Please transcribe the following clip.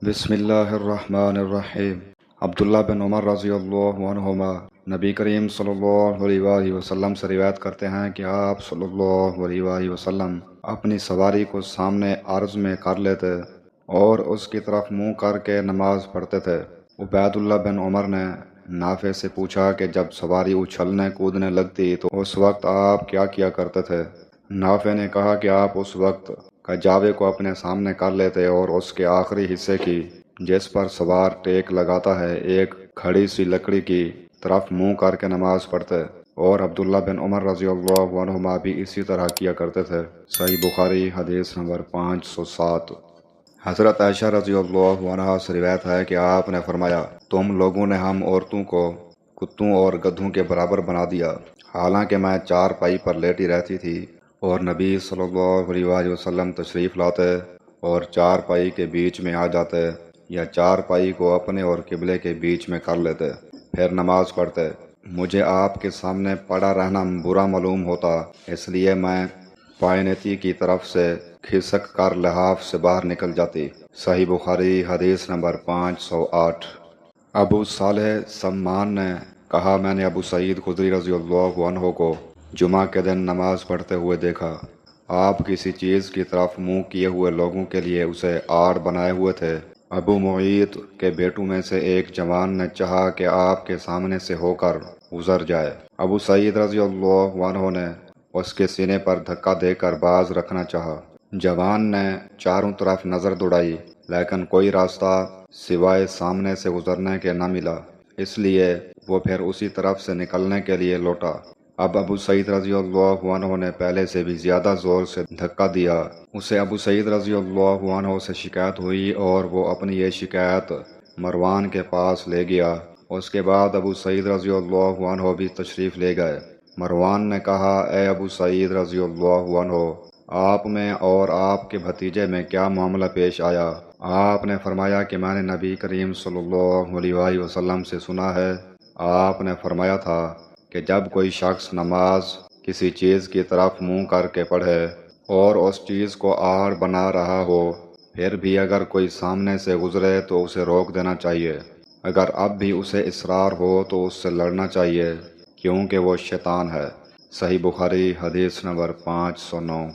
بسم اللہ الرحمن الرحیم۔ عبداللہ بن عمر رضی اللہ عنہما نبی کریم صلی اللہ علیہ وآلہ وسلم سے روایت کرتے ہیں کہ آپ صلی اللہ علیہ وآلہ وسلم اپنی سواری کو سامنے عرض میں کر لیتے اور اس کی طرف منہ کر کے نماز پڑھتے تھے۔ عبید اللہ بن عمر نے نافع سے پوچھا کہ جب سواری اچھلنے کودنے لگتی تو اس وقت آپ کیا کیا کرتے تھے؟ نافع نے کہا کہ آپ اس وقت کجاوے کو اپنے سامنے کر لیتے اور اس کے آخری حصے کی جس پر سوار ٹیک لگاتا ہے ایک کھڑی سی لکڑی کی طرف منہ کر کے نماز پڑھتے، اور عبداللہ بن عمر رضی اللہ عنہما بھی اسی طرح کیا کرتے تھے۔ صحیح بخاری حدیث نمبر 507۔ حضرت عائشہ رضی اللہ عنہا سے روایت ہے کہ آپ نے فرمایا، تم لوگوں نے ہم عورتوں کو کتوں اور گدھوں کے برابر بنا دیا، حالانکہ میں چار پائی پر لیٹی رہتی تھی اور نبی صلی اللہ علیہ وآلہ وسلم تشریف لاتے اور چار پائی کے بیچ میں آ جاتے یا چار پائی کو اپنے اور قبلے کے بیچ میں کر لیتے، پھر نماز پڑھتے۔ مجھے آپ کے سامنے پڑا رہنا برا معلوم ہوتا، اس لیے میں پائنیتی کی طرف سے کھسک کر لحاف سے باہر نکل جاتی۔ صحیح بخاری حدیث نمبر 508۔ ابو صالح سمان نے کہا، میں نے ابو سعید خدری رضی اللہ عنہ کو جمعہ کے دن نماز پڑھتے ہوئے دیکھا۔ آپ کسی چیز کی طرف منہ کیے ہوئے لوگوں کے لیے اسے آڑ بنائے ہوئے تھے۔ ابو معیط کے بیٹوں میں سے ایک جوان نے چاہا کہ آپ کے سامنے سے ہو کر گزر جائے۔ ابو سعید رضی اللہ عنہ نے اس کے سینے پر دھکا دے کر باز رکھنا چاہا۔ جوان نے چاروں طرف نظر دوڑائی لیکن کوئی راستہ سوائے سامنے سے گزرنے کے نہ ملا، اس لیے وہ پھر اسی طرف سے نکلنے کے لیے لوٹا۔ اب ابو سعید رضی اللہ عنہ نے پہلے سے بھی زیادہ زور سے دھکا دیا۔ اسے ابو سعید رضی اللہ عنہ سے شکایت ہوئی اور وہ اپنی یہ شکایت مروان کے پاس لے گیا۔ اس کے بعد ابو سعید رضی اللہ عنہ بھی تشریف لے گئے۔ مروان نے کہا، اے ابو سعید رضی اللہ عنہ، آپ میں اور آپ کے بھتیجے میں کیا معاملہ پیش آیا؟ آپ نے فرمایا کہ میں نے نبی کریم صلی اللہ علیہ وآلہ وسلم سے سنا ہے، آپ نے فرمایا تھا کہ جب کوئی شخص نماز کسی چیز کی طرف منہ کر کے پڑھے اور اس چیز کو آڑ بنا رہا ہو، پھر بھی اگر کوئی سامنے سے گزرے تو اسے روک دینا چاہیے، اگر اب بھی اسے اصرار ہو تو اس سے لڑنا چاہیے، کیونکہ وہ شیطان ہے۔ صحیح بخاری حدیث نمبر 509۔